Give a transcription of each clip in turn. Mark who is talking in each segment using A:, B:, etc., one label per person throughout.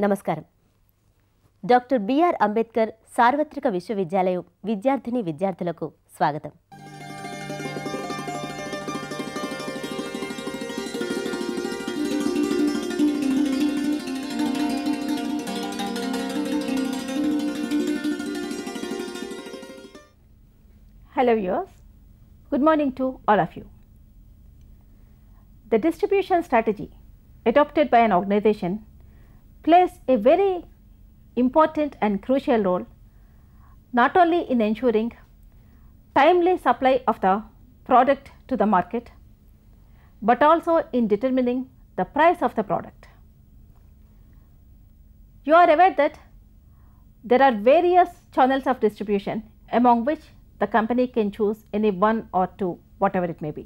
A: నమస్కారం. Doctor B.R. Ambedkar సార్వత్రిక విశ్వవిద్యాలయం విద్యార్థిని విద్యార్థులకు స్వాగతం.
B: Hello viewers, good morning to all of you. The distribution strategy adopted by an organization plays a very important and crucial role not only in ensuring timely supply of the product to the market, but also in determining the price of the product. You are aware that there are various channels of distribution, among which the company can choose any one or two, whatever it may be.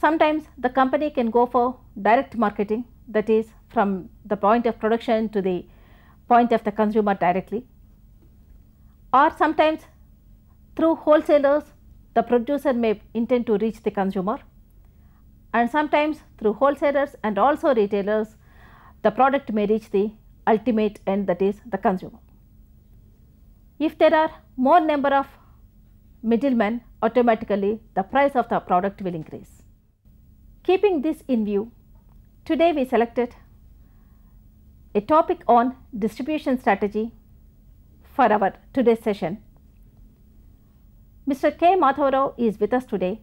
B: Sometimes the company can go for direct marketing, that is from the point of production to the point of the consumer directly, or sometimes through wholesalers the producer may intend to reach the consumer, and sometimes through wholesalers and also retailers the product may reach the ultimate end, that is the consumer. If there are more number of middlemen, automatically the price of the product will increase. Keeping this in view, today we selected a topic on distribution strategy for our today's session. Mr. K. Madhavarao is with us today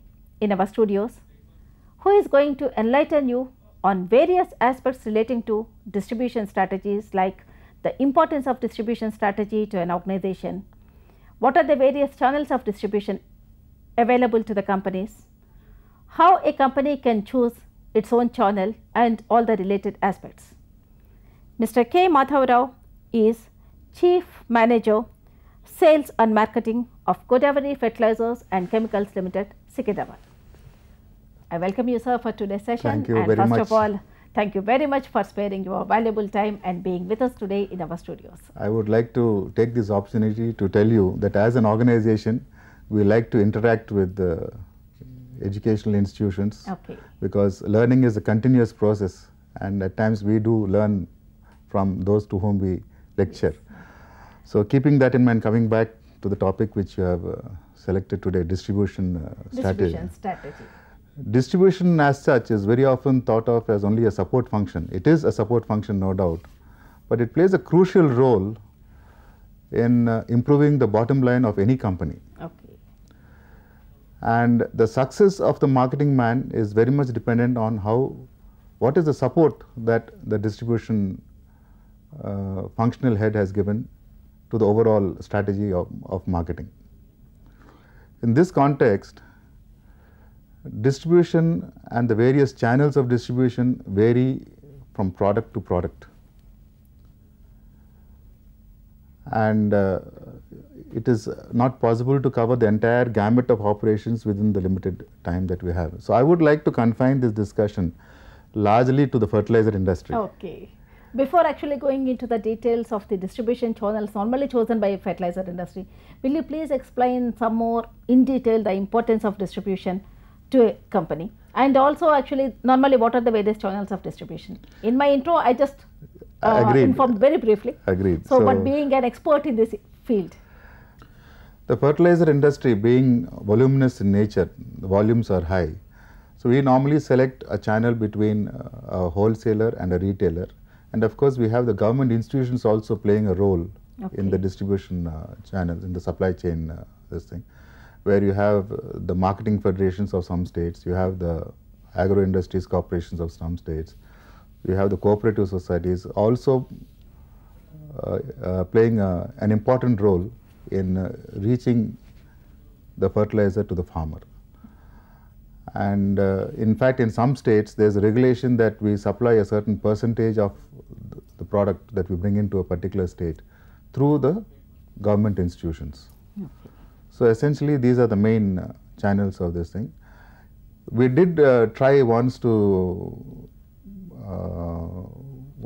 B: in our studios, who is going to enlighten you on various aspects relating to distribution strategies, like the importance of distribution strategy to an organization, what are the various channels of distribution available to the companies, how a company can choose its own channel, and all the related aspects. Mr. K. Madhavarao is Chief Manager, Sales and Marketing of Godavari Fertilizers and Chemicals Limited, Secunderabad. I welcome you, sir, for today's session.
C: Thank you
B: and
C: very
B: first
C: much.
B: of all, thank you very much for sparing your valuable time and being with us today in our studios.
C: I would like to take this opportunity to tell you that as an organization, we like to interact with the educational institutions,
B: Okay.
C: because learning is a continuous process, and at times we do learn from those to whom we lecture. So keeping that in mind, coming back to the topic which you have selected today, distribution strategy. Distribution as such is very often thought of as only a support function. It is a support function, no doubt, but it plays a crucial role in improving the bottom line of any company.
B: Okay.
C: And the success of the marketing man is very much dependent on what is the support that the distribution functional head has given to the overall strategy of marketing. In this context, distribution and the various channels of distribution vary from product to product, and it is not possible to cover the entire gamut of operations within the limited time that we have. So I would like to confine this discussion largely to the fertilizer industry.
B: Okay. Before actually going into the details of the distribution channels normally chosen by a fertilizer industry, will you please explain some more in detail the importance of distribution to a company, and also actually normally what are the various channels of distribution? In my intro I just informed very briefly.
C: Agreed.
B: So but being an expert in this field,
C: the fertilizer industry being voluminous in nature, the volumes are high. So we normally select a channel between a wholesaler and a retailer, and of course we have the government institutions also playing a role in the distribution channels, in the supply chain this thing, where you have the marketing federations of some states, you have the agro industries corporations of some states, you have the cooperative societies also playing an important role in reaching the fertilizer to the farmer. And in fact, in some states there is a regulation that we supply a certain percentage of the product that we bring into a particular state through the government institutions.
B: Okay.
C: So essentially these are the main channels of this thing. We did try once to,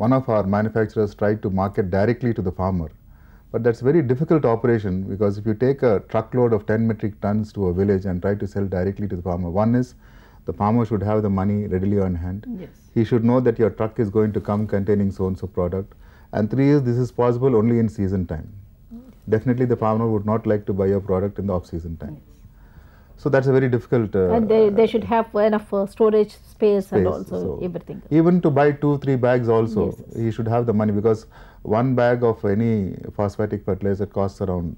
C: one of our manufacturers tried to market directly to the farmer, but that's very difficult operation, because if you take a truckload of 10 metric tons to a village and try to sell directly to the farmer, one is The farmer should have the money readily on hand.
B: Yes.
C: He should know that your truck is going to come containing so and so product. And 3 is this is possible only in season time. Definitely the farmer would not like to buy a product in the off season time.
B: Yes.
C: So that's a very difficult.
B: And they should have enough storage space and also
C: So
B: everything.
C: even to buy 2-3 bags also,
B: Yes, yes.
C: he should have the money, because one bag of any phosphatic fertilizer costs around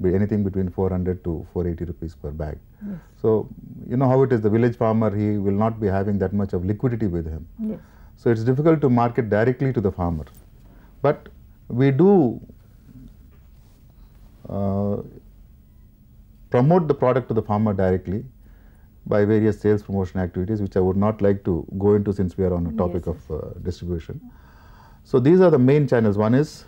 C: anything between 400 to 480 rupees per bag.
B: Yes.
C: So you know how it is, the village farmer, he will not be having that much of liquidity with him.
B: Yes.
C: So it's difficult to market directly to the farmer. But we do promote the product to the farmer directly by various sales promotion activities, which I would not like to go into since we are on a topic
B: Yes,
C: of distribution. So these are the main channels. One is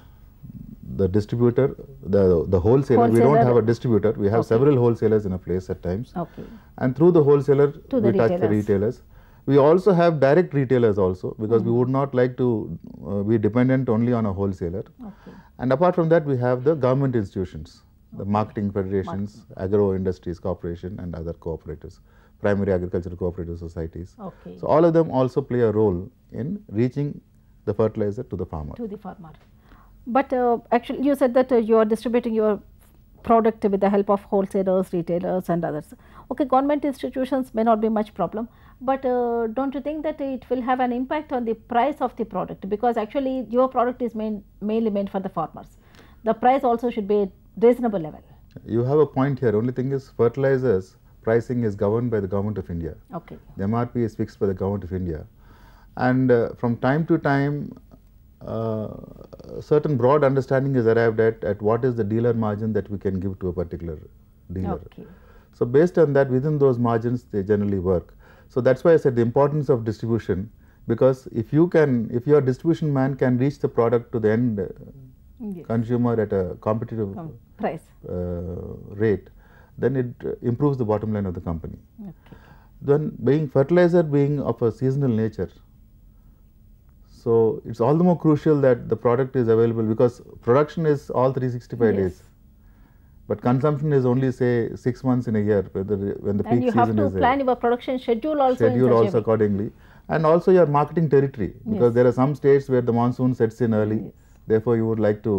C: the distributor, the wholesaler. We don't
B: Wholesaler.
C: have a distributor. We have
B: Okay.
C: several wholesalers in a place at times.
B: Okay.
C: And through the wholesaler,
B: To the
C: we touch the
B: retailers.
C: retailers. We also have direct retailers also, because we would not like to be dependent only on a wholesaler.
B: Okay.
C: And apart from that, we have the government institutions, the marketing federations, agro industries corporation and other cooperatives, primary agricultural cooperative societies.
B: Okay.
C: So all of them also play a role in reaching the fertilizer to the farmer.
B: To the farmer. But actually you said that you are distributing your product with the help of wholesalers, retailers and others. Okay, government institutions may not be much problem, but don't you think that it will have an impact on the price of the product, because actually your product is mainly meant for the farmers. The price also should be at reasonable level.
C: You have a point here. Only thing is, fertilizers pricing is governed by the government of India.
B: Okay.
C: The MRP is fixed by the government of India. And from time to time, certain broad understanding is arrived at what is the dealer margin that we can give to a particular dealer.
B: Okay.
C: So based on that, within those margins, they generally work. So that's why I said the importance of distribution, because if your distribution man can reach the product to the end
B: Yes.
C: consumer at a competitive
B: Price.
C: rate, then it improves the bottom line of the company.
B: Okay.
C: Then fertilizer being of a seasonal nature, so it's all the more crucial that the product is available, because production is all 365
B: Yes.
C: days, but consumption is only say 6 months in a year, when the
B: And
C: peak
B: you have
C: season
B: to
C: is
B: plan your production schedule also in
C: schedule
B: such a
C: also
B: way.
C: accordingly, and also your marketing territory, because
B: Yes.
C: there are some states where the monsoon sets in early.
B: Yes.
C: Therefore, you would like to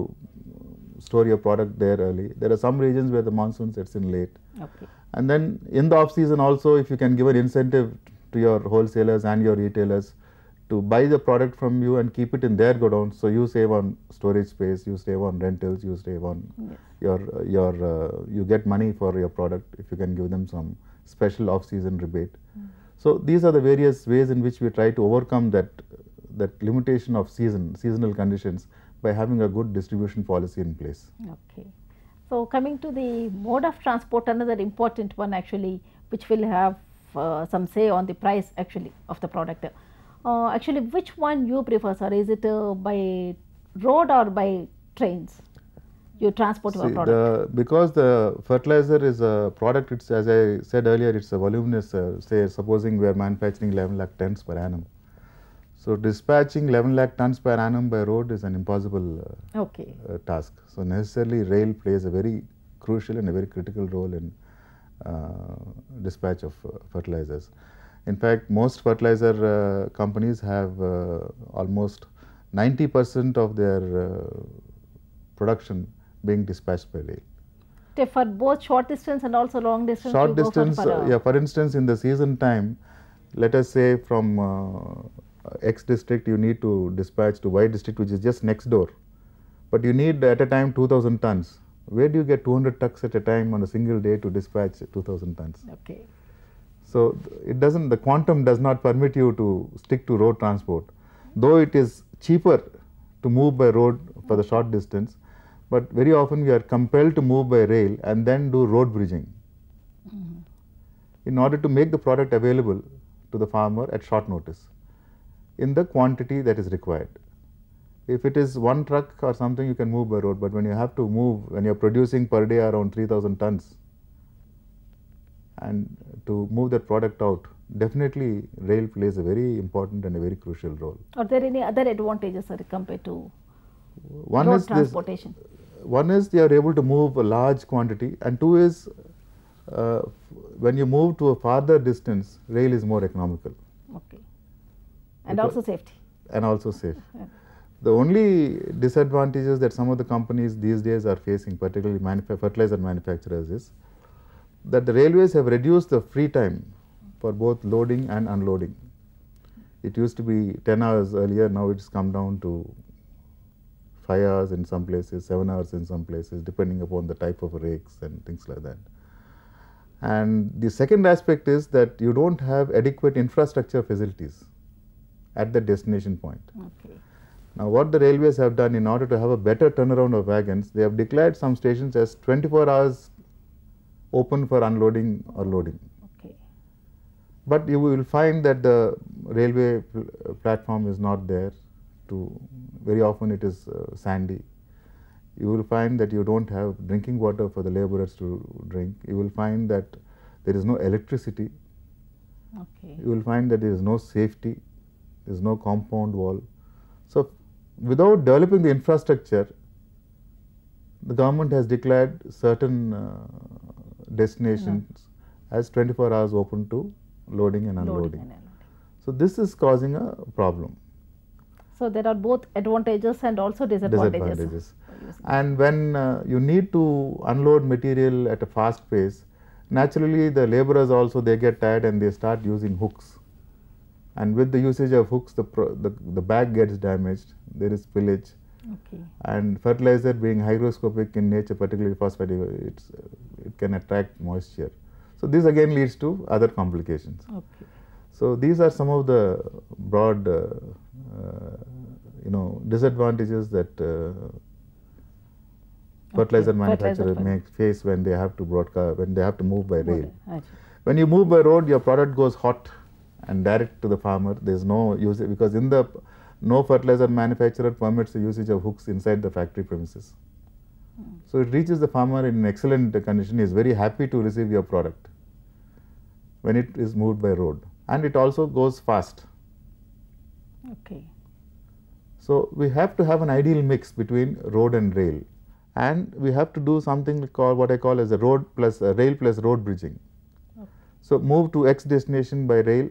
C: store your product there early. There are some regions where the monsoon sets in late.
B: Okay.
C: And then in the off season also, if you can give an incentive to your wholesalers and your retailers to buy the product from you and keep it in their godown, so you save on storage space, you save on rentals, you save on
B: Yes.
C: you get money for your product if you can give them some special off season rebate. So these are the various ways in which we try to overcome that limitation of seasonal conditions by having a good distribution policy in place.
B: Okay. So coming to the mode of transport, another important one actually, which will have some say on the price actually of the product. Actually, which one you prefer, sir? Is it by road or by trains? You transport your product.
C: Because the fertilizer is a product, it's, as I said earlier, it's a voluminous, say supposing we are manufacturing 11 lakh tons per annum. So dispatching 11 lakh tons per annum by road is an impossible
B: Okay.
C: task. So necessarily rail plays a very crucial and a very critical role in dispatch of fertilizers. In fact, most fertilizer companies have almost 90% of their production being dispatched by rail.
B: For both short distance and also long distance.
C: Short
B: you go
C: distance,
B: for
C: for instance, in the season time, let us say from X district you need to dispatch to Y district, which is just next door, but you need at a time 2000 tons. Where do you get 200 trucks at a time on a single day to dispatch 2000 tons?
B: Okay.
C: So it doesn't, the quantum does not permit you to stick to road transport, though it is cheaper to move by road for the short distance, but very often we are compelled to move by rail and then do road bridging in order to make the product available to the farmer at short notice in the quantity that is required. If it is one truck or something, you can move by road, but when you have to move, when you are producing per day around 3000 tons, and to move that product out, definitely rail plays a very important and a very crucial role.
B: Are there any other advantages, sir, compared to
C: One
B: road
C: is
B: transportation?
C: one is they are able to move a large quantity, and two is when you move to a farther distance, rail is more economical.
B: Okay. And also safety.
C: And also safe. The only disadvantages that some of the companies these days are facing, particularly fertilizer manufacturers, is that the railways have reduced the free time for both loading and unloading. It used to be 10 hours earlier, now it's come down to 5 hours in some places, 7 hours in some places, depending upon the type of rakes and things like that. And the second aspect is that you don't have adequate infrastructure facilities at the destination point.
B: Okay.
C: Now, what the railways have done in order to have a better turnaround of wagons, they have declared some stations as 24 hours open for unloading or loading.
B: Okay.
C: But you will find that the railway platform is not there. Very often it is sandy. You will find that you don't have drinking water for the laborers to drink. You will find that there is no electricity.
B: Okay.
C: You will find that there is no safety, there is no compound wall. So, without developing the infrastructure, the government has declared certain destinations as 24 hours open to loading and unloading. So, this is causing a problem.
B: So, there are both advantages and also disadvantages.
C: And when you need to unload material at a fast pace, naturally the laborers also, they get tired and they start using hooks. And with the usage of hooks, the bag gets damaged, there is spillage.
B: Okay.
C: And fertilizer being hygroscopic in nature, particularly phosphate, it can attract moisture. So, this again leads to other complications.
B: Okay.
C: So, these are some of the broad disadvantages that fertilizer manufacturers may face when they have to move by rail. When you move by road, your product goes hot and direct to the farmer. There is no usage, because no fertilizer manufacturer permits the usage of hooks inside the factory premises. So, it reaches the farmer in excellent condition. He is very happy to receive your product when it is moved by road, and it also goes fast.
B: Okay.
C: So, we have to have an ideal mix between road and rail, and we have to do something called what I call as a rail plus road bridging.
B: Okay.
C: So, move to X destination by rail,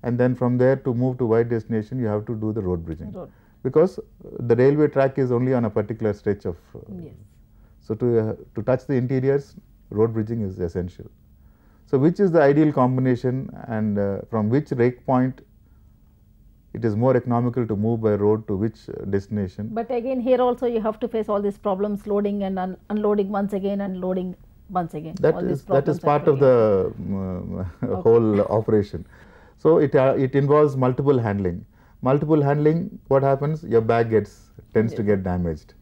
C: and then from there to move to Y destination you have to do the road bridging, because the railway track is only on a particular stretch of.
B: Yes.
C: So, to touch the interiors, road bridging is essential. So, which is the ideal combination, and from which rake point it is more economical to move by road to which destination.
B: But again, here also you have to face all these problems, loading and unloading once again and loading once again.
C: That is part of the whole operation. So, it involves multiple handling. Multiple handling, what happens? Your bag tends to get damaged.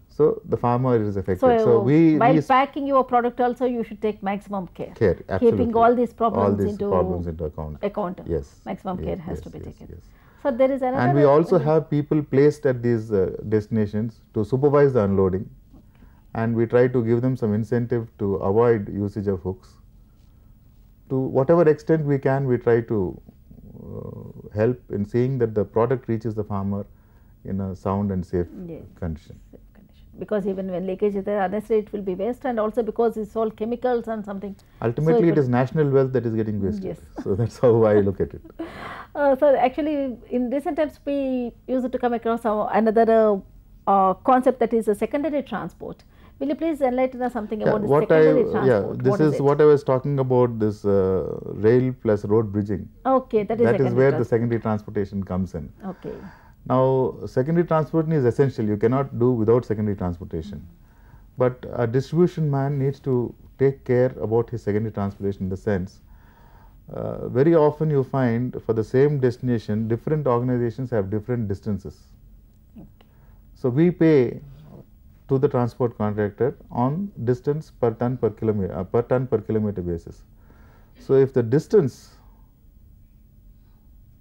C: So, the farmer is affected.
B: So, while packing your product also, you should take maximum care.
C: Absolutely.
B: Keeping all these problems
C: into
B: account.
C: Yes.
B: Maximum care has to be taken.
C: Yes.
B: So, there is another.
C: And we also have people placed at these destinations to supervise the unloading, and we try to give them some incentive to avoid usage of hooks. To whatever extent we can, we try to help in seeing that the product reaches the farmer in a sound and safe condition.
B: Because even when leakage is there, unnecessary it will be waste, and also because it's all chemicals and something.
C: Ultimately, it is national wealth that is getting wasted.
B: Yes.
C: So, that is how I look at it.
B: So, actually in recent times we used to come across another concept, that is a secondary transport. Will you please enlighten us something about this secondary transport?
C: This is what I was talking about, this rail plus road bridging.
B: Okay, that is
C: where the secondary transportation comes in.
B: Okay.
C: Now, secondary transportation is essential. You cannot do without secondary transportation. But a distribution man needs to take care about his secondary transportation, in the sense, very often you find for the same destination, different organizations have different distances.
B: Okay.
C: So, we pay to the transport contractor on distance per ton per kilometer basis. So, if the distance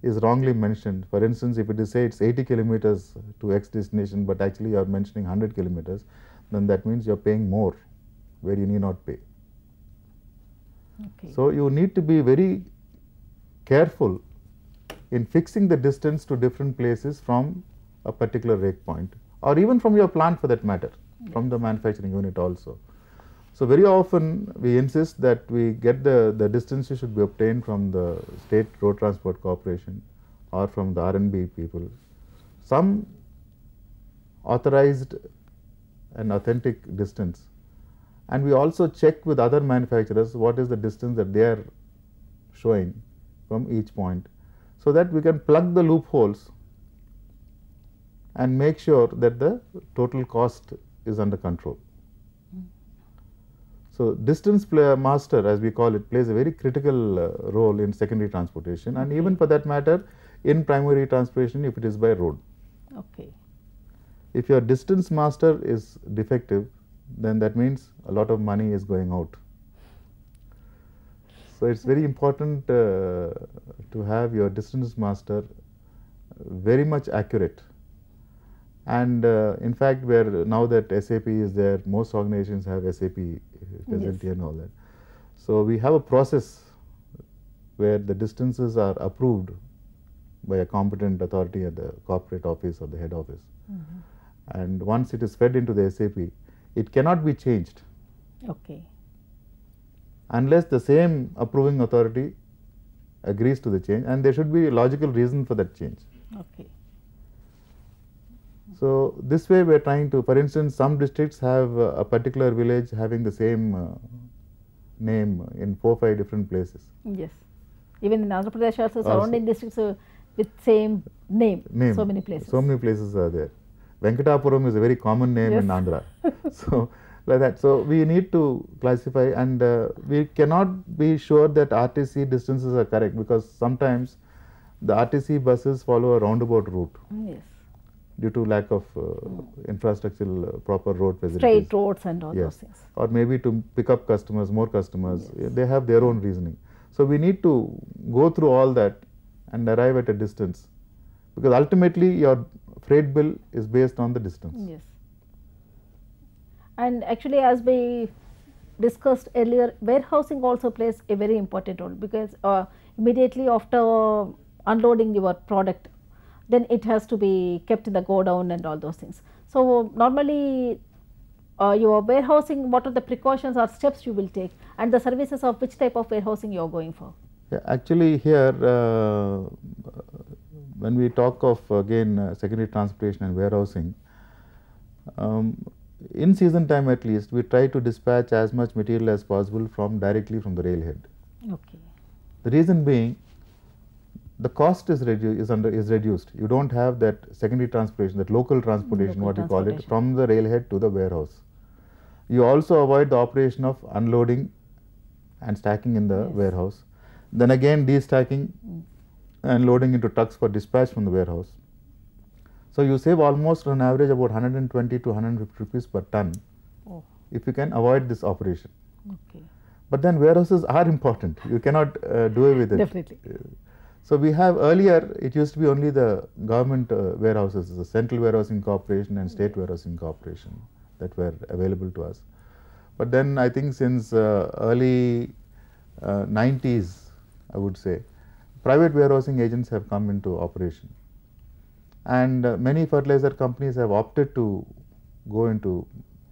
C: is wrongly mentioned, for instance, if it is, say, it's 80 kilometers to X destination, but actually you are mentioning 100 kilometers, then that means you are paying more where you need not pay.
B: Okay.
C: So, you need to be very careful in fixing the distance to different places from a particular rake point, or even from your plant for that matter, from the manufacturing unit also. So very often we insist that we get the distances should be obtained from the State Road Transport Corporation or from the R&B people, some authorized and authentic distance. And we also check with other manufacturers what is the distance that they are showing from each point, so that we can plug the loopholes and make sure that the total cost is under control. So distance master, as we call it, plays a very critical role in secondary transportation, and even for that matter in primary transportation if it is by road.
B: Okay.
C: If your distance master is defective, then that means a lot of money is going out. So it's very important to have your distance master very much accurate. And in fact, where now that SAP is there, most organizations have SAP facility and all that. So we have a process where the distances are approved by a competent authority at the corporate office or the head office. And once it is fed into the SAP, it cannot be changed.
B: Okay.
C: Unless the same approving authority agrees to the change, and there should be a logical reason for that change.
B: Okay.
C: So this way we are trying to, for instance, some districts have a particular village having the same name in 4 or 5 different places.
B: Yes. Even in Andhra Pradesh also surrounding districts with same name. So many places.
C: So many places are there. Venkatapuram is a very common name in Andhra. So like that. So we need to classify, and we cannot be sure that RTC distances are correct, because sometimes the RTC buses follow a roundabout route.
B: Yes.
C: Due to lack of infrastructural proper road facilities.
B: Straight roads and all those things.
C: Or maybe to pick up customers, more customers, they have their own reasoning. So we need to go through all that and arrive at a distance, because ultimately your freight bill is based on the distance.
B: Yes. And actually, as we discussed earlier, warehousing also plays a very important role, because immediately after unloading your product, then it has to be kept in the go down and all those things. So normally your warehousing, what are the precautions or steps you will take, and the services of which type of warehousing you are going for?
C: Yeah, actually here when we talk of again secondary transportation and warehousing, in season time at least we try to dispatch as much material as possible directly from the railhead.
B: Okay.
C: The reason being, the cost is reduced. You don't have that secondary transportation, that local transportation, what you call it, from the railhead to the warehouse. You also avoid the operation of unloading and stacking in the warehouse. Then again destacking and loading into trucks for dispatch from the warehouse. So you save almost on average about 120 to 150 rupees per ton if you can avoid this operation.
B: Okay.
C: But then warehouses are important. You cannot do away with it.
B: Definitely.
C: So we have earlier, it used to be only the government warehouses, the Central Warehousing Corporation and State Warehousing Corporation that were available to us. But then I think since early 90s, I would say, private warehousing agents have come into operation. And many fertilizer companies have opted to go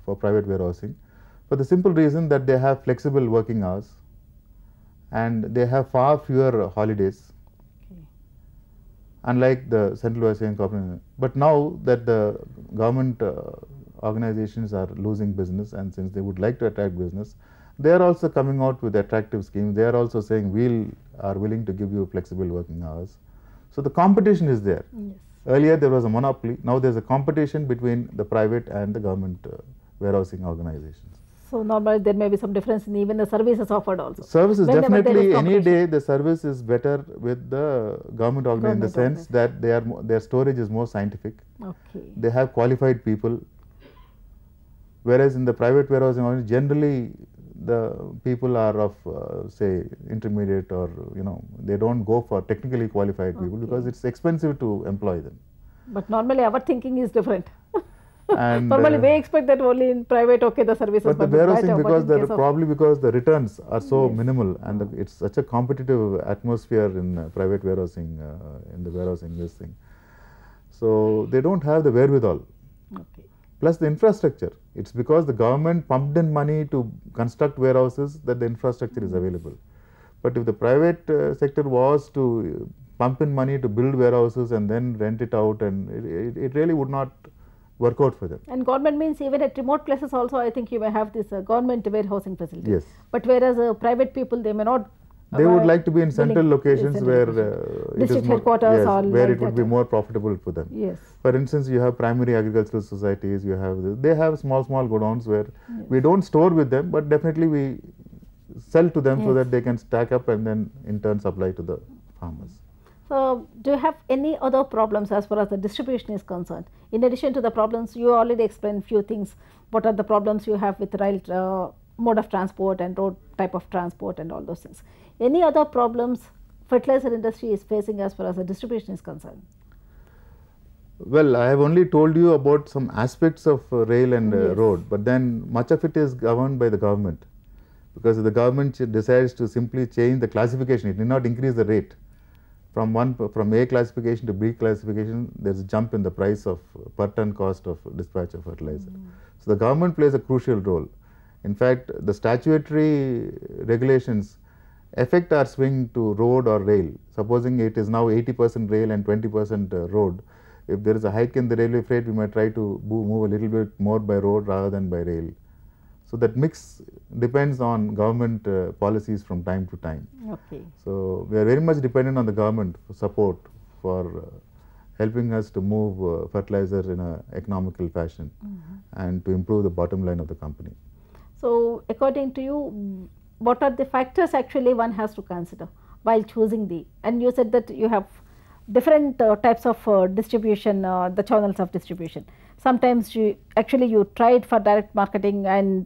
C: for private warehousing for the simple reason that they have flexible working hours and they have far fewer holidays. Unlike the Central Warehousing Corporation. But now that the government organizations are losing business, and since they would like to attract business, they are also coming out with attractive schemes. They are also saying we are willing to give you flexible working hours. So the competition is there.
B: Yes.
C: Earlier there was a monopoly. Now there is a competition between the private and the government warehousing organizations.
B: So normally there may be some difference in even the services offered also.
C: Services definitely, any day the service is better with the government organization, in the sense that their storage is more scientific.
B: Okay.
C: They have qualified people, whereas in the private warehousing organization generally the people are of say intermediate, or they don't go for technically qualified people because it's expensive to employ them.
B: But normally our thinking is different.
C: And
B: normally we expect that only in private, okay, the services.
C: But the warehousing, because probably because the returns are so minimal, and it's such a competitive atmosphere in private warehousing, in the warehousing this thing. So they don't have the wherewithal.
B: Okay.
C: plus the infrastructure. It's because the government pumped in money to construct warehouses that the infrastructure is available. But if the private sector was to pump in money to build warehouses and then rent it out, and it really would not work out for them.
B: And government means even at remote places also, I think you may have this government warehousing facility.
C: Yes.
B: But whereas private people, they may not.
C: They would like to be in central locations where it is
B: district
C: more,
B: headquarters
C: yes,
B: or
C: where
B: like
C: it would
B: that.
C: be more profitable for them.
B: Yes.
C: For instance, you have primary agricultural societies, you have they have small godowns where we don't store with them, but definitely we sell to them so that they can stack up and then in turn supply to the farmers.
B: So, do you have any other problems as far as the distribution is concerned? In addition to the problems, you already explained few things. What are the problems you have with rail mode of transport and road type of transport and all those things? Any other problems fertilizer industry is facing as far as the distribution is concerned?
C: Well, I have only told you about some aspects of rail and road, but then much of it is governed by the government, because if the government decides to simply change the classification, it need not increase the rate. From A classification to B classification, there is a jump in the price of per ton cost of dispatch of fertilizer. So, the government plays a crucial role. In fact, the statutory regulations affect our swing to road or rail. Supposing it is now 80% rail and 20% road, if there is a hike in the railway freight, we might try to move a little bit more by road rather than by rail. So, that mix depends on government policies from time to time.
B: Okay.
C: So, we are very much dependent on the government for support for helping us to move fertilizer in an economical fashion and to improve the bottom line of the company.
B: So, according to you, what are the factors actually one has to consider while choosing the, and you said that you have different types of distribution, the channels of distribution. Sometimes you tried for direct marketing, and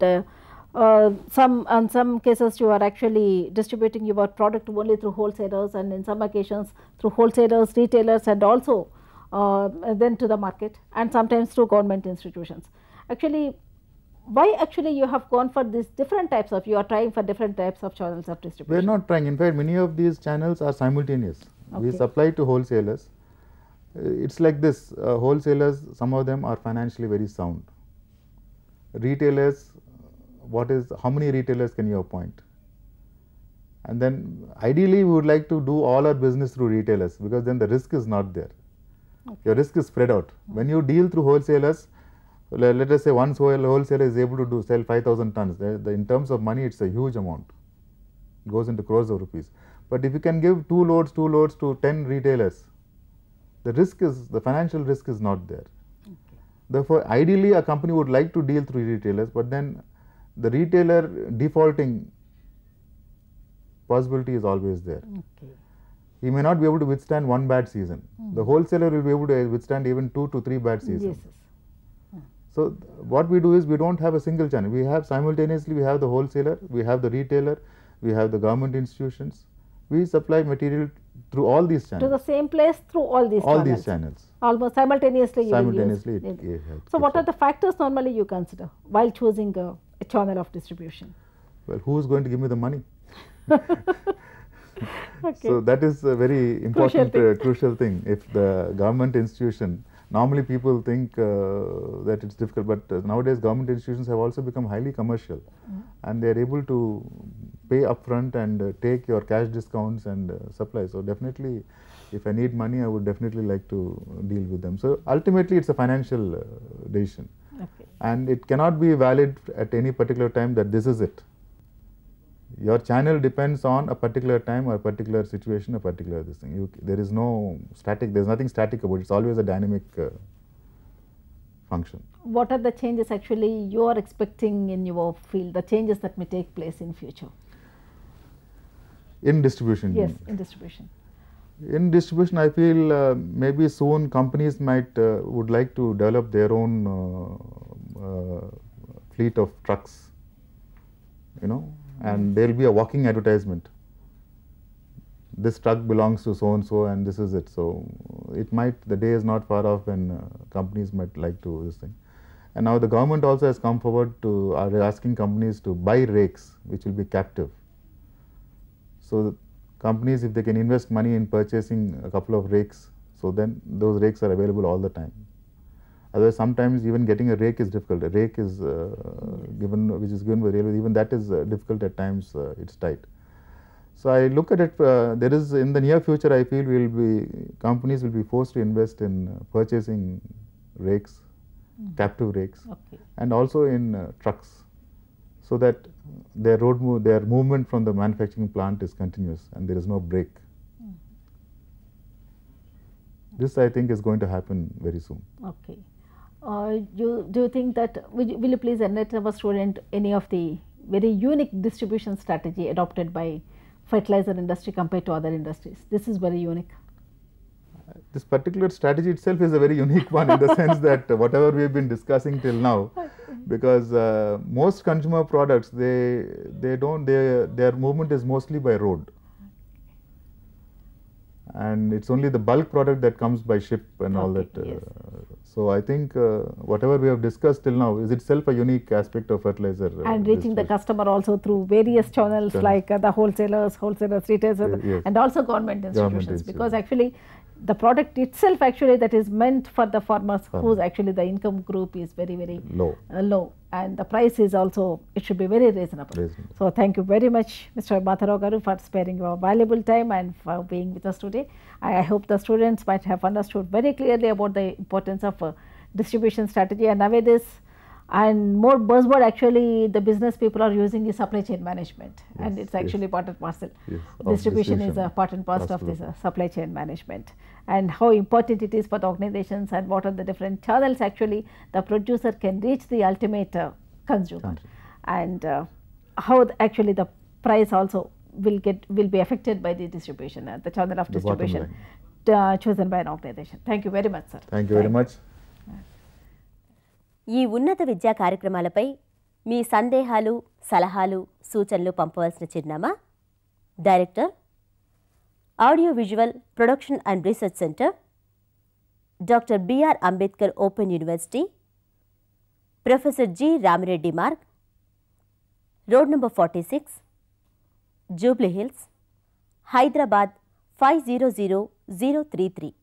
B: some cases you are actually distributing your product only through wholesalers, and in some occasions through wholesalers, retailers, and also then to the market, and sometimes through government institutions. Actually, why actually you have gone for these different types of, you are trying for different types of channels of distribution?
C: We are not trying. In fact, many of these channels are simultaneous.
B: Okay.
C: We supply to wholesalers. It's like this, wholesalers, some of them are financially very sound. Retailers, how many retailers can you appoint? And then ideally we would like to do all our business through retailers, because then the risk is not there. Okay. Your risk is spread out. When you deal through wholesalers, let us say one wholesaler is able to sell 5,000 tons. In terms of money, it's a huge amount. It goes into crores of rupees. But if you can give two loads to 10 retailers, the financial risk is not there. Okay. Therefore, ideally a company would like to deal through retailers, but then the retailer defaulting possibility is always there. Okay. He may not be able to withstand one bad season. The wholesaler will be able to withstand even 2 to 3 bad seasons. Yes. So, what we do is we do not have a single channel. We have simultaneously, we have the wholesaler, we have the retailer, we have the government institutions. We supply material through all these channels.
B: To the same place through all these channels.
C: All these channels.
B: Almost simultaneously.
C: Simultaneously.
B: So, what are the factors normally you consider while choosing a channel of distribution?
C: Well, who is going to give me the money?
B: Okay.
C: So, that is a very important crucial thing. If the government institution, normally people think that it's difficult, but nowadays government institutions have also become highly commercial, and they are able to pay upfront and take your cash discounts and supply. So, definitely if I need money, I would definitely like to deal with them. So, ultimately it's a financial decision. Okay. And it cannot be valid at any particular time that this is it. Your channel depends on a particular time or a particular situation, a particular this thing. There is no static, there is nothing static about it. It's always a dynamic function.
B: What are the changes actually you are expecting in your field, the changes that may take place in future?
C: In distribution?
B: Yes, in distribution.
C: In distribution, I feel maybe soon companies might would like to develop their own fleet of trucks, and there will be a walking advertisement. This truck belongs to so and so, and this is it. So, the day is not far off when companies might like to this thing. And now the government also has come forward to asking companies to buy rakes which will be captive. So, companies, if they can invest money in purchasing a couple of rakes, so then those rakes are available all the time. Otherwise, sometimes even getting a rake is difficult. A rake is given, which is given by railway. Even that is difficult at times. It's tight. So I look at it. There is in the near future, I feel companies will be forced to invest in purchasing rakes, captive rakes, and also in trucks, so that their movement from the manufacturing plant is continuous and there is no break. This I think is going to happen very soon.
B: Okay. Do you think that, will you please enlighten our student any of the very unique distribution strategy adopted by fertilizer industry compared to other industries? This is very unique.
C: This particular strategy itself is a very unique one in the sense that whatever we have been discussing till now, because most consumer products, their movement is mostly by road. And it's only the bulk product that comes by ship and all that.
B: Yes.
C: So I think whatever we have discussed till now is itself a unique aspect of fertilizer.
B: And reaching the customer also through various channels like the wholesalers, retailers,
C: Yes.
B: and also government institutions. Because actually the product itself actually that is meant for the farmers whose actually the income group is very, very low. And the price is also, it should be very reasonable. So thank you very much, Mr. Matharao Garu, for sparing your valuable time and for being with us today. I hope the students might have understood very clearly about the importance of distribution strategy. And nowadays, and more buzzword actually the business people are using is supply chain management, and it's actually part and parcel. Distribution is a part and parcel of this supply chain management, and how important it is for the organizations, and what are the different channels actually the producer can reach the ultimate consumer, and how actually the price also will be affected by the distribution, the channel of distribution chosen by an organization. Thank you very much, sir.
C: Thank you very much.
A: ఈ ఉన్నత విద్యా కార్యక్రమాలపై మీ సందేహాలు, సలహాలు, సూచనలు పంపవలసిన చిరునామా director audio visual production and research centre, doctor B.R. Ambedkar open university, professor G. Ramireddy Marg, road number 46, Jubilee hills, Hyderabad 500033.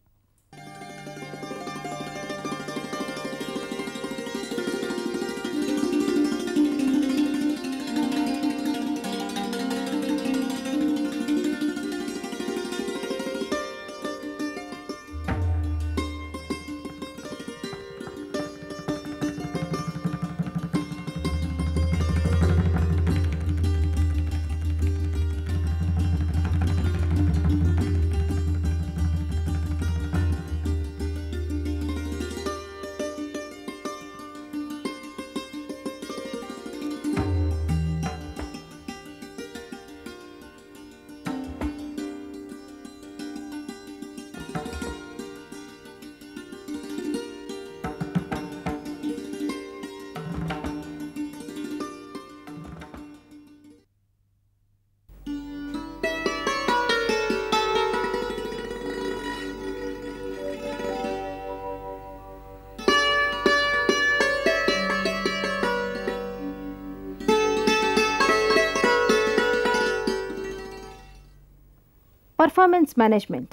B: Performance management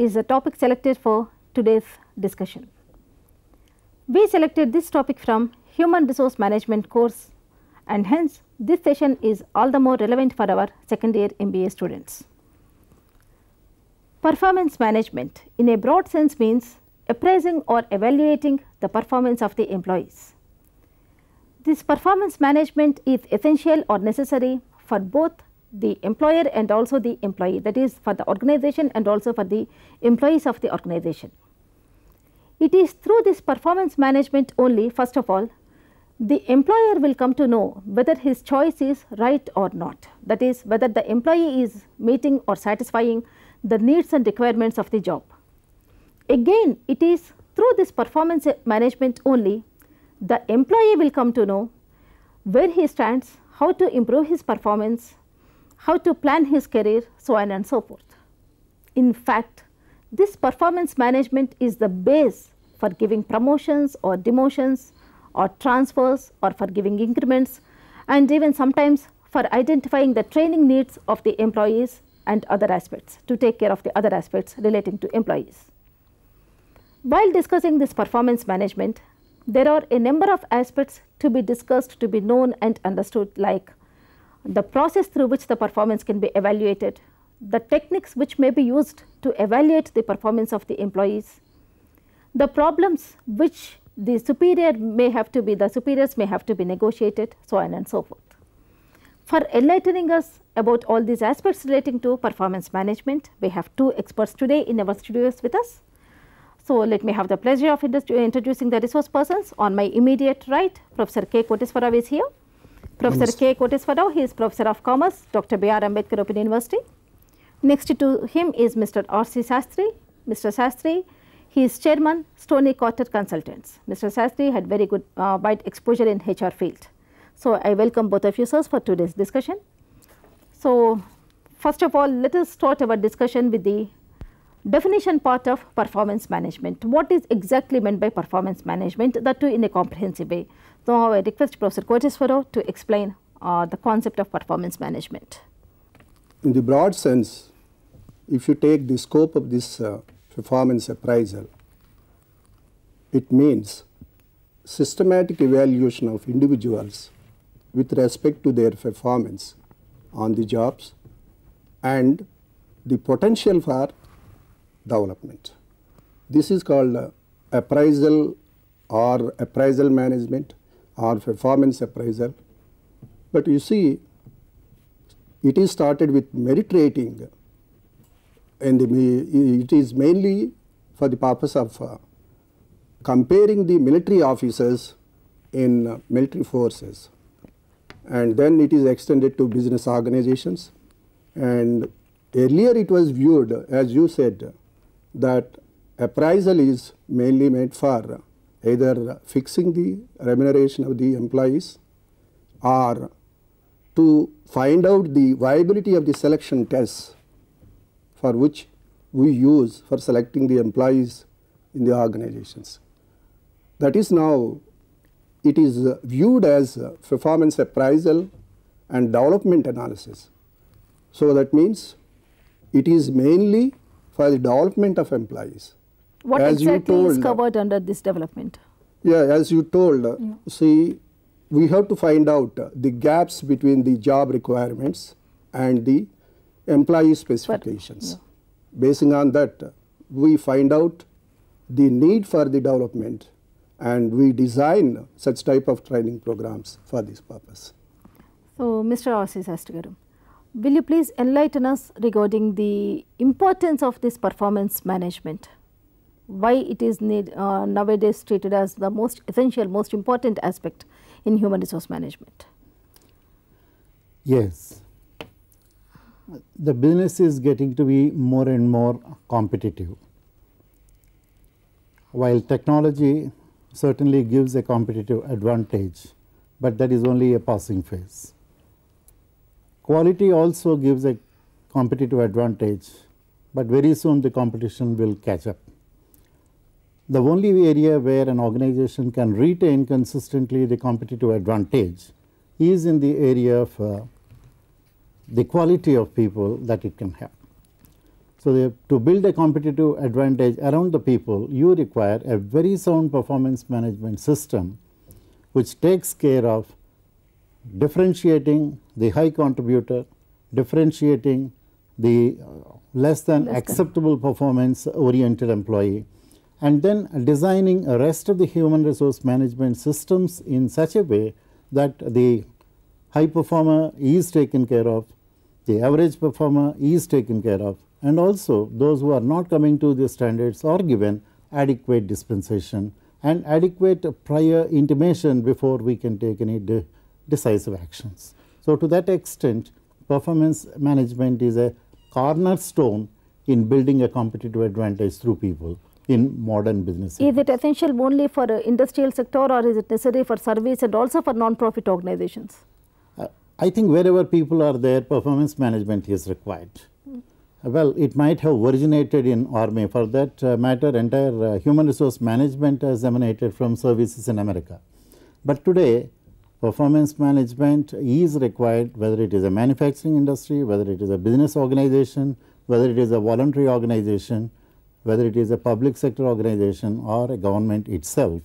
B: is a topic selected for today's discussion. We selected this topic from Human Resource Management course, and hence this session is all the more relevant for our second year MBA students. Performance management in a broad sense means appraising or evaluating the performance of the employees. This performance management is essential or necessary for both the employer and also the employee, that is for the organization and also for the employees of the organization. It is through this performance management only, first of all, the employer will come to know whether his choice is right or not, that is whether the employee is meeting or satisfying the needs and requirements of the job. Again, it is through this performance management only the employee will come to know where he stands, how to improve his performance, how to plan his career, so on and so forth. In fact, this performance management is the base for giving promotions or demotions or transfers or for giving increments, and even sometimes for identifying the training needs of the employees and other aspects, to take care of the other aspects relating to employees. While discussing this performance management, there are a number of aspects to be discussed, to be known and understood, like the process through which the performance can be evaluated, the techniques which may be used to evaluate the performance of the employees, the problems which the superiors may have to be negotiated, so on and so forth. For enlightening us about all these aspects relating to performance management, we have two experts today in our studios with us. So let me have the pleasure of introducing the resource persons. On my immediate right, Professor K. Koteswara is here. Professor K. Koteswara, he is Professor of Commerce, Dr.B.R. AmbeDkar Open University. Next to him is Mr. R.C. Sastry. Mr. Sastry, he is Chairman, Stony Carter Consultants. Mr. Sastry had very good wide exposure in HR field. So I welcome both of you sirs for today's discussion. So first of all, let us start our discussion with the definition part of performance management. What is exactly meant by performance management, that too in a comprehensive way. So I request Professor Koteswara to explain the concept of performance management.
D: In the broad sense, if you take the scope of this performance appraisal, it means systematic evaluation of individuals with respect to their performance on the jobs and the potential for development. This is called appraisal or appraisal management or performance appraisal. But you see, it is started with merit rating, and it is mainly for the purpose of comparing the military officers in military forces. And then it is extended to business organizations. And earlier it was viewed, as you said, that appraisal is mainly made for either fixing the remuneration of the employees or to find out the viability of the selection tests for which we use for selecting the employees in the organizations. That is now, it is viewed as performance appraisal and development analysis. So that means it is mainly for the development of employees.
B: What
D: as
B: exactly is covered under this development?
D: Yeah, as you told, see, we have to find out the gaps between the job requirements and the employee specifications. Basing on that, we find out the need for the development and we design such type of training programs for this purpose.
B: So, Mr. R.C. Sastry, will you please enlighten us regarding the importance of this performance management? Why it is nowadays treated as the most essential, most important aspect in human resource management?
E: Yes. The business is getting to be more and more competitive. While technology certainly gives a competitive advantage, but that is only a passing phase. Quality also gives a competitive advantage, but very soon the competition will catch up. The only area where an organization can retain consistently the competitive advantage is in the area of the quality of people that it can have. So, to build a competitive advantage around the people, you require a very sound performance management system which takes care of differentiating the high contributor, differentiating the less than acceptable performance oriented employee, and then designing a rest of the human resource management systems in such a way that the high performer is taken care of, the average performer is taken care of, and also those who are not coming to the standards are given adequate dispensation and adequate prior intimation before we can take any decisive actions. So, to that extent, performance management is a cornerstone in building a competitive advantage through people in modern business.
B: Is it essential only for industrial sector or is it necessary for service and also for non-profit organizations?
E: I think wherever people are there, performance management is required. Well, it might have originated in army. For that matter, entire human resource management has emanated from services in America. But today, performance management is required, whether it is a manufacturing industry, whether it is a business organization, whether it is a voluntary organization, whether it is a public sector organization or a government itself.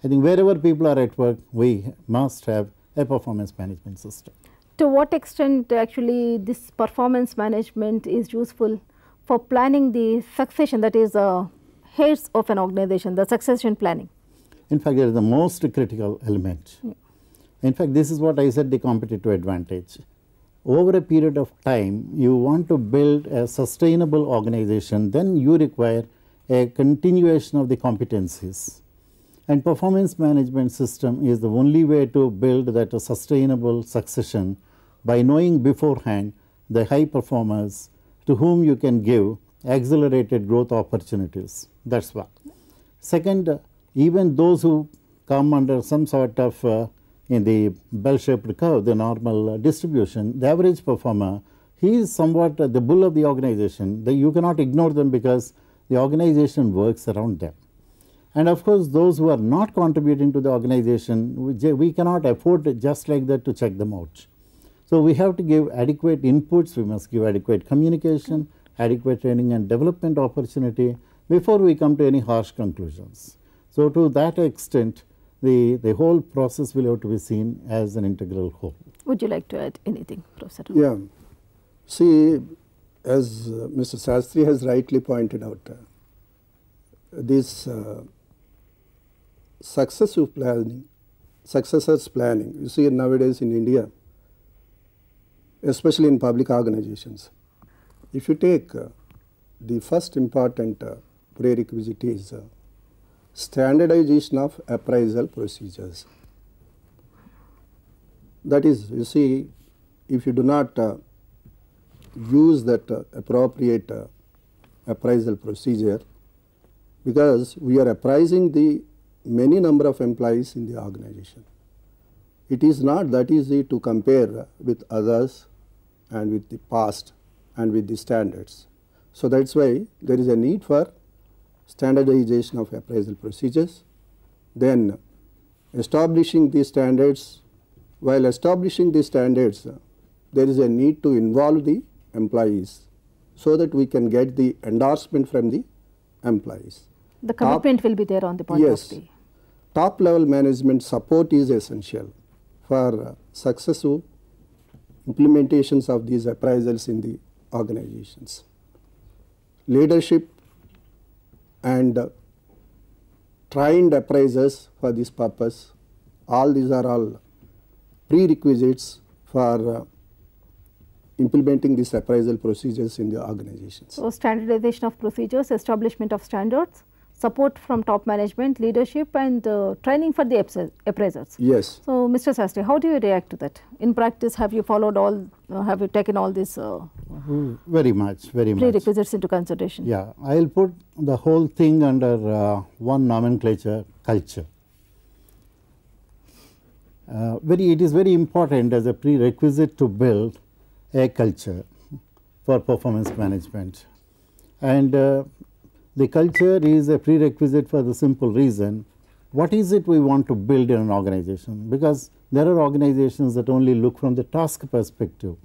E: I think wherever people are at work, we must have a performance management system.
B: To what extent actually this performance management is useful for planning the succession, that is heads of an organization, the succession planning?
E: In fact, it is the most critical element.
B: Yeah.
E: In fact, this is what I said, the competitive advantage. Over a period of time, you want to build a sustainable organization, then you require a continuation of the competencies. And performance management system is the only way to build that a sustainable succession by knowing beforehand the high performers to whom you can give accelerated growth opportunities. That's one. Second, even those who come under some sort of in the bell-shaped curve, the normal distribution, the average performer, he is somewhat the bull of the organization. You cannot ignore them because the organization works around them. And of course, those who are not contributing to the organization, we cannot afford just like that to check them out. So we have to give adequate inputs, we must give adequate communication, adequate training and development opportunity before we come to any harsh conclusions. So to that extent, the whole process will have to be seen as an integral whole.
B: Would you like to add anything, Professor?
D: Yeah. See, as Mr. Sastry has rightly pointed out, this successive planning, successors planning, you see nowadays in India, especially in public organizations, if you take the first important prerequisite is standardization of appraisal procedures. That is, you see, if you do not use that appropriate appraisal procedure, because we are appraising the many number of employees in the organization. It is not that easy to compare with others and with the past and with the standards. So that's why there is a need for standardization of appraisal procedures, then establishing these standards. While establishing these standards, there is a need to involve the employees so that we can get the endorsement from the employees.
B: The commitment will be there on the part of the...
D: Top level management support is essential for successful implementations of these appraisals in the organizations. Leadership and trained appraisers for this purpose, all these are all prerequisites for implementing these appraisal procedures in the organizations.
B: So standardization of procedures, establishment of standards, support from top management, leadership and training for the appraisers.
D: Yes.
B: So Mr. Sastry, how do you react to that? In practice, have you followed all, have you taken all these
E: very much
B: prerequisites into consideration?
E: Yeah, I will put the whole thing under one nomenclature, culture. It is very important as a prerequisite to build a culture for performance management. And the culture is a prerequisite for the simple reason, what is it we want to build in an organization? Because there are organizations that only look from the task perspective,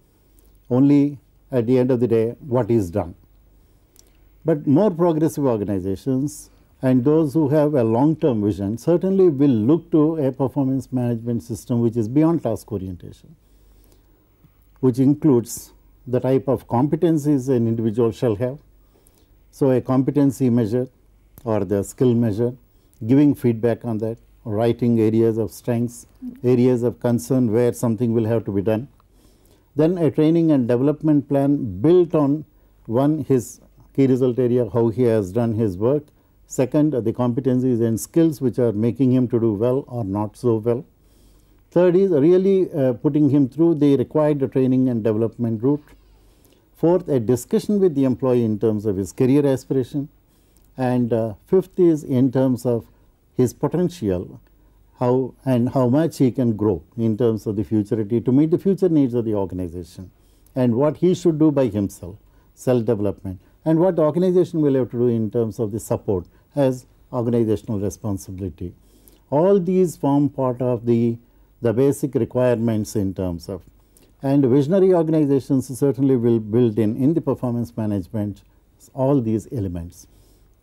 E: only at the end of the day what is done. But more progressive organizations and those who have a long-term vision certainly will look to a performance management system which is beyond task orientation, which includes the type of competencies an individual shall have. So a competency measure or the skill measure, giving feedback on that, writing areas of strengths, areas of concern where something will have to be done. Then a training and development plan built on one, his key result area, how he has done his work. Second, the competencies and skills which are making him to do well or not so well. Third is really putting him through the required training and development route. Fourth, a discussion with the employee in terms of his career aspiration. And fifth is in terms of his potential, how much he can grow in terms of the futurity to meet the future needs of the organization, and what he should do by himself, self-development, and what the organization will have to do in terms of the support as organizational responsibility. All these form part of the basic requirements in terms of, and visionary organizations certainly will build in the performance management all these elements.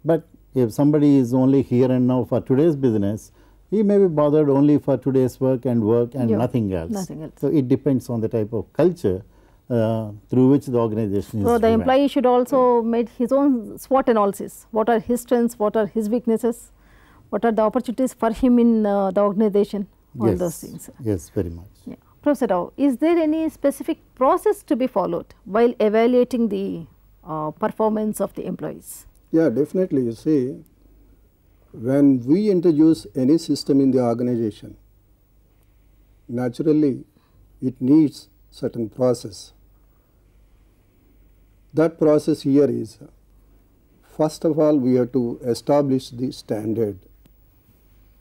E: But if somebody is only here and now for today's business, He may be bothered only for today's work and
B: Yeah,
E: nothing else.
B: nothing else.
E: So it depends on the type of culture through which the organization is
B: So the
E: driven.
B: employee should also make his own SWOT analysis. What are his strengths? What are his weaknesses? What are the opportunities for him in the organization? All
E: Yes,
B: those things.
E: yes, very much.
B: Yeah. Professor Rao, is there any specific process to be followed while evaluating the performance of the employees?
D: Yeah, definitely. You see, when we introduce any system in the organization, naturally it needs certain process. That process here is, first of all, we have to establish the standard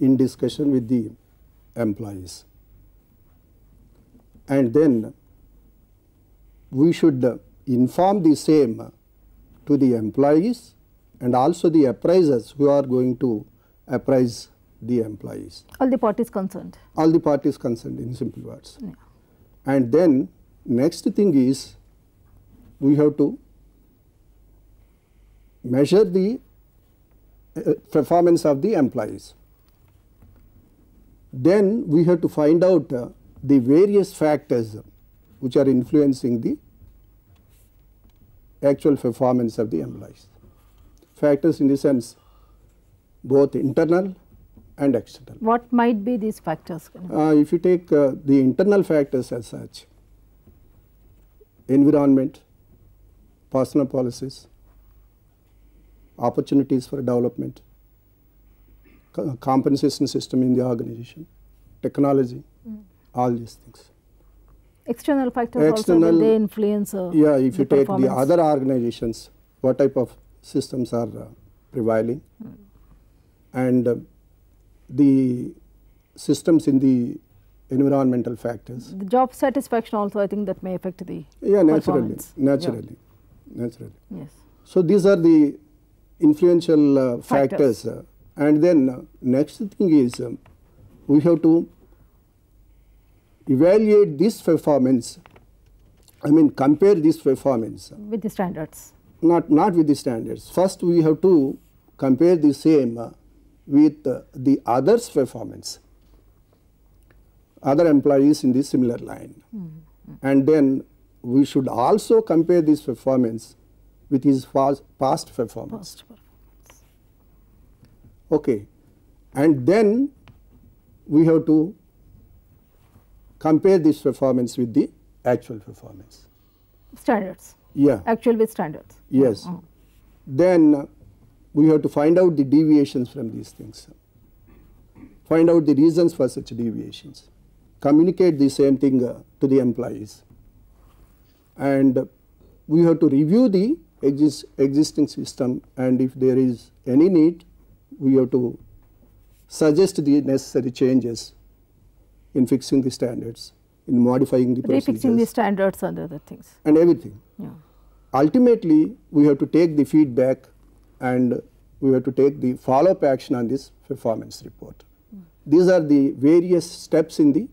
D: in discussion with the employees. And then we should inform the same to the employees and also the appraisers who are going to appraise the employees.
B: All the parties concerned.
D: All the parties concerned, in simple words.
B: Yeah.
D: And then next thing is, we have to measure the performance of the employees. Then we have to find out the various factors which are influencing the actual performance of the employees. Factors in the sense both internal and external.
B: What might be these factors?
D: If you take the internal factors as such, environment, personal policies, opportunities for development, compensation system in the organization, technology, all these things.
B: External factors also, will they influence
D: yeah, if you take the
B: performance?
D: other organizations, what type of systems are prevailing, and the systems in the environmental factors.
B: The job satisfaction also, I think that may affect the
D: Yeah, naturally,
B: performance.
D: naturally, naturally.
B: Yes.
D: So these are the influential factors. And then next thing is, we have to evaluate this performance, compare this performance.
B: With the standards.
D: Not with the standards. First we have to compare the same with the others' performance, other employees in the similar line. And then we should also compare this performance with his past performance. Okay. And then we have to compare this performance with the actual performance.
B: Standards.
D: Yeah.
B: Actual with standards.
D: Yes. Then we have to find out the deviations from these things. Find out the reasons for such deviations. Communicate the same thing to the employees. And we have to review the existing system, and if there is any need, we have to suggest the necessary changes in fixing the standards, in modifying the procedures.
B: Refixing the standards and other things.
D: And everything.
B: Yeah.
D: Ultimately, we have to take the feedback and we have to take the follow-up action on this performance report. These are the various steps in the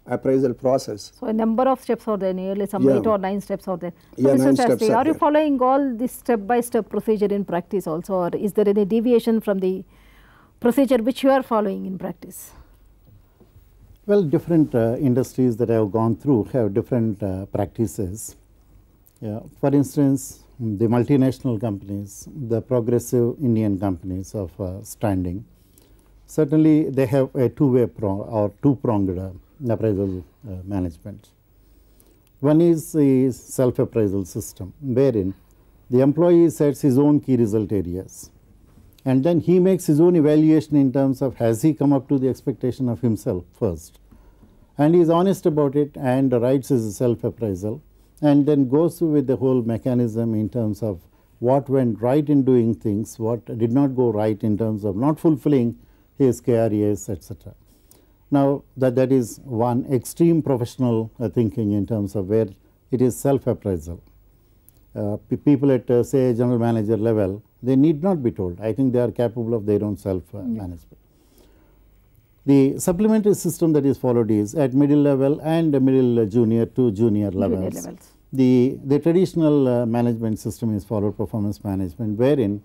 D: appraisal process.
B: So a number of steps are there, nearly some 8 or 9 steps are there. So
D: Yeah,
B: Mr.
D: 9 steps
B: Shastri,
D: are
B: are you
D: there.
B: following all this step-by-step procedure in practice also, or is there any deviation from the procedure which you are following in practice?
E: Well, different industries that I have gone through have different practices. Yeah. For instance, the multinational companies, the progressive Indian companies of standing, certainly they have a two-way or two-pronged appraisal management. One is the self-appraisal system, wherein the employee sets his own key result areas, and then he makes his own evaluation in terms of has he come up to the expectation of himself first, and he is honest about it and writes his self-appraisal, and then goes through with the whole mechanism in terms of what went right in doing things, what did not go right in terms of not fulfilling his KRAs, etc. Now, that is one extreme professional thinking in terms of where it is self-appraisal. People at say general manager level, they need not be told. I think they are capable of their own self-management. The supplementary system that is followed is at middle level and middle junior to junior levels. The traditional management system is followed, performance management, wherein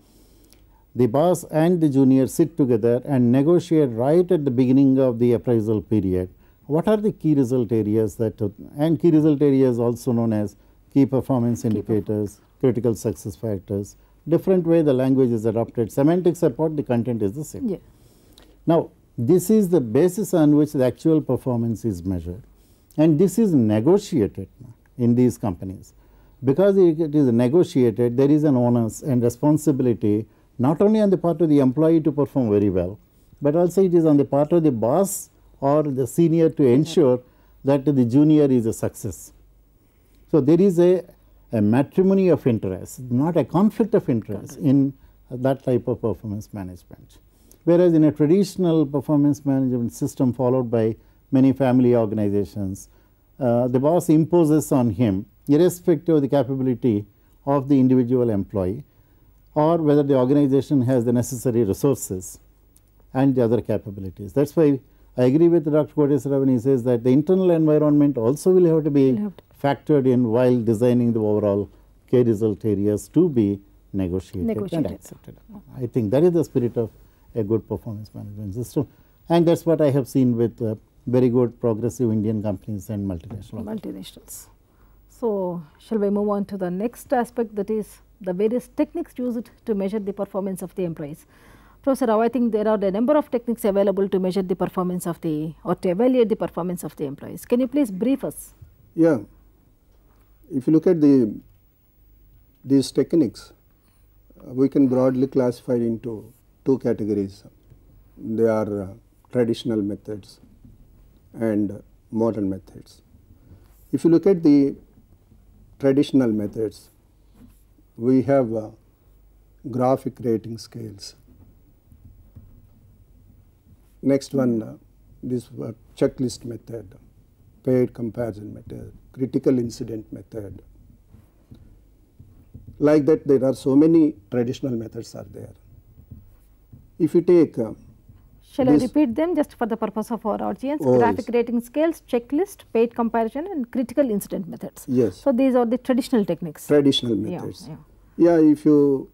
E: the boss and the junior sit together and negotiate right at the beginning of the appraisal period. What are the key result areas that, and key result areas also known as key performance indicators, critical success factors, different way the language is adopted, semantics apart, the content is the same.
B: Yeah.
E: Now, this is the basis on which the actual performance is measured, and this is negotiated in these companies. Because it is negotiated, there is an onus and responsibility not only on the part of the employee to perform very well, but also it is on the part of the boss or the senior to ensure that the junior is a success. So, there is a matrimony of interest, not a conflict of interest in that type of performance management. Whereas, in a traditional performance management system followed by many family organizations, the boss imposes on him irrespective of the capability of the individual employee or whether the organization has the necessary resources and the other capabilities. That is why I agree with Dr. Koteswara when he says that the internal environment also will have to be factored in while designing the overall key result areas to be negotiated and accepted. I think that is the spirit of a good performance management system, and that is what I have seen with very good progressive Indian companies and multinationals.
B: So, shall we move on to the next aspect, that is the various techniques used to measure the performance of the employees. Professor Rao, I think there are a number of techniques available to measure the performance of the, or to evaluate the performance of the employees. Can you please brief us?
D: Yeah. If you look at these techniques, we can broadly classify into two categories. They are traditional methods and modern methods. If you look at the traditional methods, we have graphic rating scales. Next one, this checklist method, paired comparison method, critical incident method. Like that, there are so many traditional methods are there. If you take
B: shall I repeat them just for the purpose of our audience? Graphic rating scales, checklist, paid comparison and critical incident methods.
D: Yes.
B: So, these are the traditional techniques.
D: Traditional methods. Yeah, if you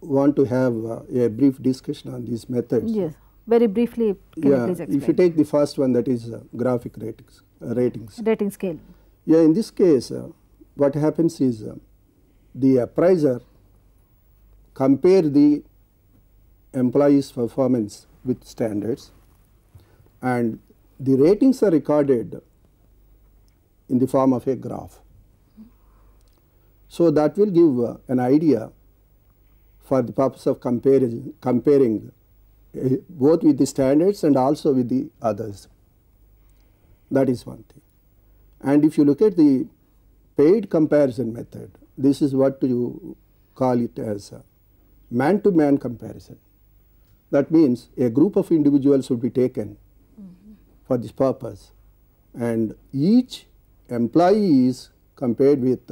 D: want to have a brief discussion on these methods.
B: Yes, very briefly, can you please explain?
D: If you take the first one, that is graphic ratings.
B: Rating scale.
D: Yeah, in this case, what happens is the appraiser compare the employee's performance with standards, and the ratings are recorded in the form of a graph. So, that will give an idea for the purpose of comparing both with the standards and also with the others. That is one thing. And if you look at the paid comparison method, this is what you call it as man-to-man comparison. That means a group of individuals would be taken for this purpose, and each employee is compared with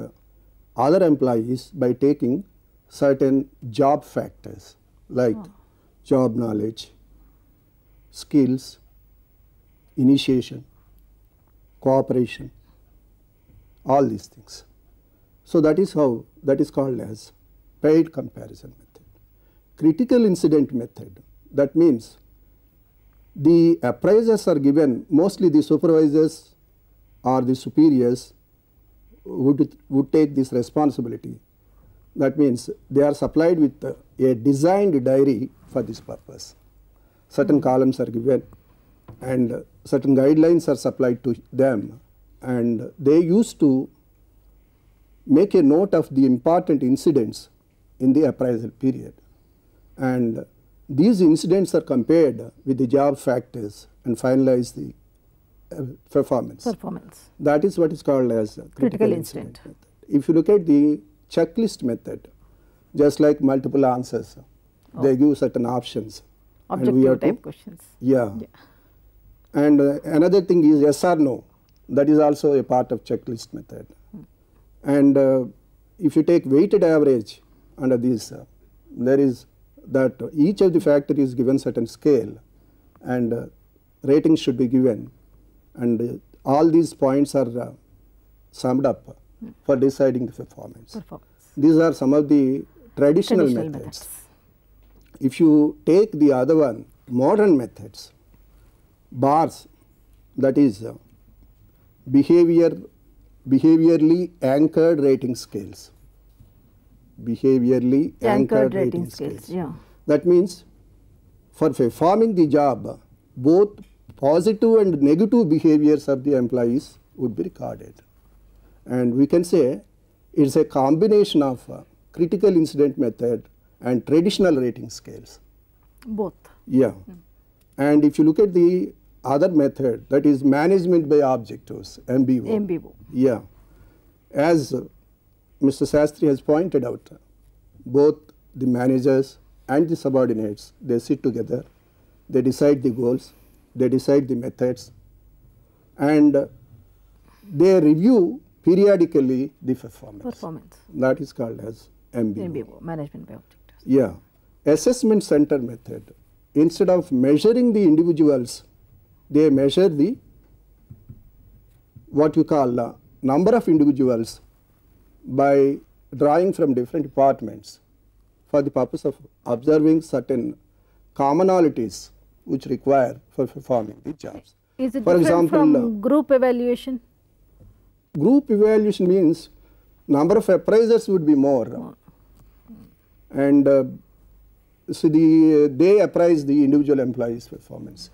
D: other employees by taking certain job factors like job knowledge, skills, initiation, cooperation, all these things. So, that is how that is called as paid comparison method. Critical incident method, that means the appraisers are given, mostly the supervisors or the superiors would take this responsibility. That means they are supplied with a designed diary for this purpose. Certain columns are given and certain guidelines are supplied to them, and they used to make a note of the important incidents in the appraisal period. And these incidents are compared with the job factors and finalize the performance. That is what is called as critical incident method. If you look at the checklist method, just like multiple answers, they give certain options.
B: Objective type questions.
D: Yeah. And another thing is yes or no. That is also a part of checklist method. And if you take weighted average under this, there is that each of the factor is given certain scale, and ratings should be given, and all these points are summed up for deciding the performance. These are some of the traditional methods. if you take the other one, modern methods, BARS, that is behaviorally anchored rating scales. Behaviorally anchored rating scales.
B: Yeah.
D: That means for performing the job, both positive and negative behaviors of the employees would be recorded. And we can say it's a combination of critical incident method and traditional rating scales.
B: Both.
D: Yeah. And if you look at the other method, that is management by objectives, MBO.
B: MBO.
D: Yeah. As Mr. Sastry has pointed out, both the managers and the subordinates, they sit together, they decide the goals, they decide the methods, and they review periodically the performance. That is called as MBO.
B: MBO, management by objectives.
D: Yeah. Assessment center method, instead of measuring the individuals, they measure the what you call number of individuals by drawing from different departments for the purpose of observing certain commonalities which require for performing the jobs.
B: Is it
D: for
B: different
D: example,
B: from group evaluation?
D: Group evaluation means number of appraisers would be more. And so they appraise the individual employee's performance.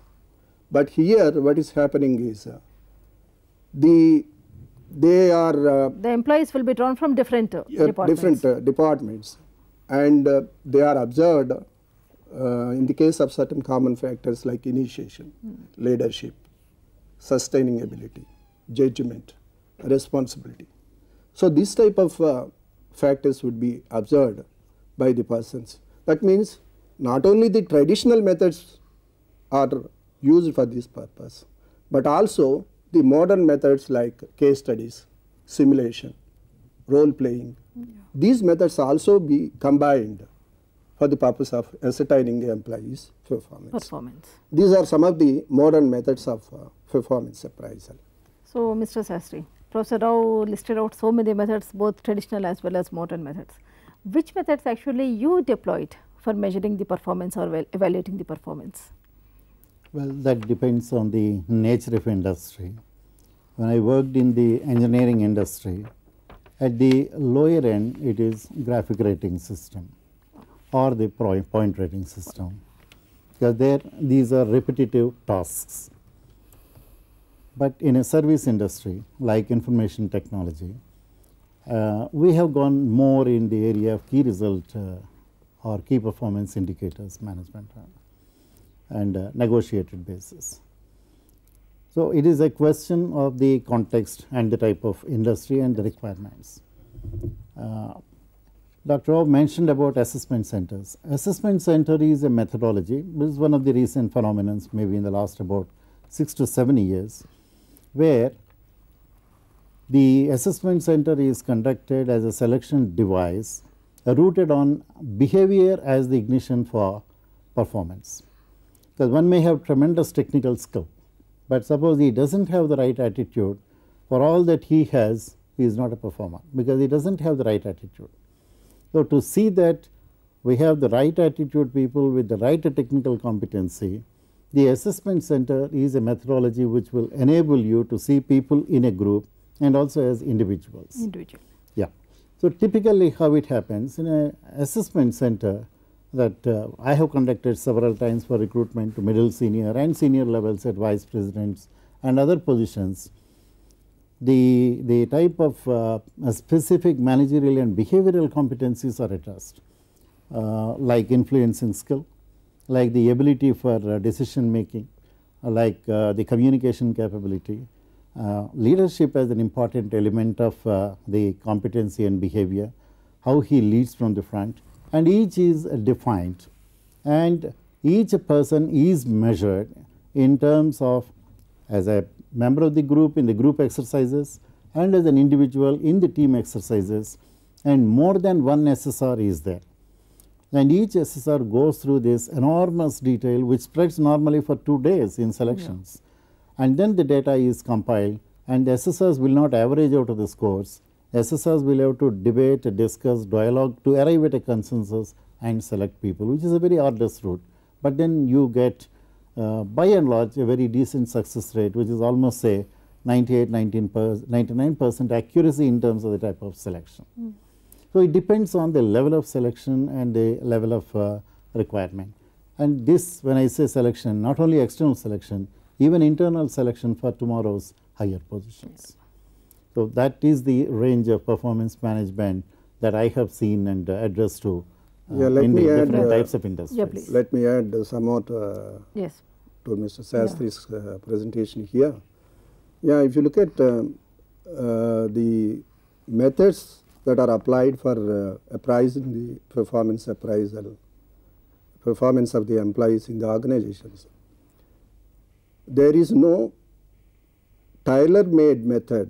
D: But here what is happening is the
B: employees will be drawn from different
D: departments, and they are observed in the case of certain common factors like initiation, leadership, sustaining ability, judgment, responsibility. So this type of factors would be observed by the persons. That means not only the traditional methods are used for this purpose, but also the modern methods like case studies, simulation, role playing. These methods also be combined for the purpose of ascertaining the employee's performance. These are some of the modern methods of performance appraisal.
B: So, Mr. Sastry, Professor Rao listed out so many methods, both traditional as well as modern methods. Which methods actually you deployed for measuring the performance or evaluating the performance?
E: Well, that depends on the nature of industry. When I worked in the engineering industry, at the lower end it is graphic rating system or the point rating system, because there these are repetitive tasks. But in a service industry like information technology, we have gone more in the area of key result or key performance indicators management and negotiated basis. So, it is a question of the context and the type of industry and the requirements. Dr. Rao mentioned about assessment centers. Assessment center is a methodology. This is one of the recent phenomena, maybe in the last about 6 to 7 years, where the assessment center is conducted as a selection device rooted on behavior as the ignition for performance. Because one may have tremendous technical skill, but suppose he does not have the right attitude, for all that he has, he is not a performer, because he does not have the right attitude. So, to see that we have the right attitude people with the right technical competency, the assessment center is a methodology which will enable you to see people in a group and also as individuals. Yeah. So, typically how it happens in an assessment center that I have conducted several times for recruitment to middle senior and senior levels at vice presidents and other positions, the type of specific managerial and behavioral competencies are addressed, like influencing skill, like the ability for decision making, like the communication capability, leadership as an important element of the competency and behavior, how he leads from the front, and each is defined and each person is measured in terms of as a member of the group in the group exercises and as an individual in the team exercises, and more than one SSR is there. And each SSR goes through this enormous detail which spreads normally for 2 days in selections. And then the data is compiled and the SSRs will not average out of the scores. SSRs will have to debate, discuss, dialogue to arrive at a consensus and select people, which is a very arduous route. But then you get by and large a very decent success rate, which is almost say 99% accuracy in terms of the type of selection. So it depends on the level of selection and the level of requirement. And this, when I say selection, not only external selection, even internal selection for tomorrow's higher positions. So that is the range of performance management that I have seen and addressed to in the different types of industries.
D: Let me add somewhat
B: Yes.
D: to Mr. Sastri's presentation here. Yeah, if you look at the methods that are applied for appraising the performance appraisal, performance of the employees in the organizations, there is no tailor-made method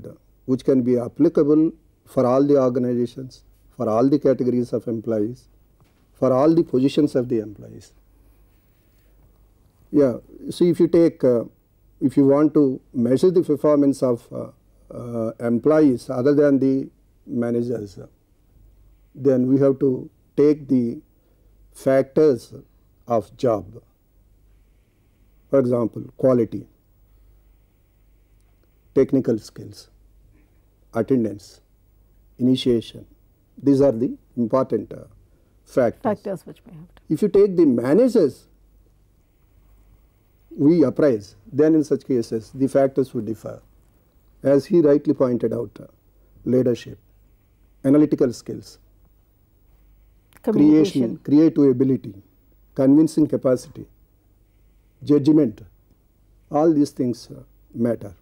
D: which can be applicable for all the organizations, for all the categories of employees, for all the positions of the employees. Yeah, see, if you take, if you want to measure the performance of employees other than the managers, then we have to take the factors of job. For example, quality, technical skills, attendance, initiation. These are the important factors which we have to. If you take the managers, we appraise, then in such cases the factors would differ. As he rightly pointed out, leadership, analytical skills, creation, creative ability, convincing capacity, judgment, all these things matter.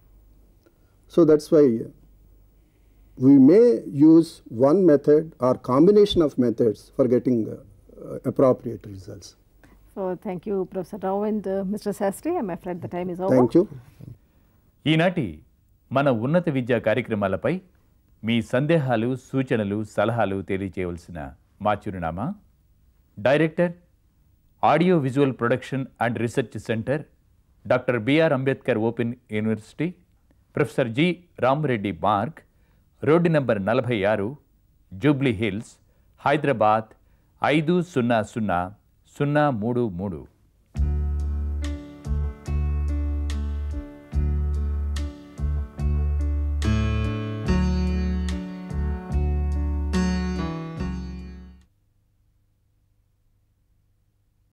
D: So that's why we may use one method or combination of methods for getting appropriate results.
B: So thank you, Professor Rao and Mr. Sastry. I'm afraid the time is over.
D: Thank you.
F: ఈనాటి మన ఉన్నత విద్యా కార్యక్రమాలపై మీ సందేహాలు, సూచనలు, సలహాలు తెలియజేయవలసిన మా చిరునామా director audio visual production and research centre doctor B.R. Ambedkar open university professor G. Rama Reddy Marg road number 46 Jubilee hills Hyderabad 500033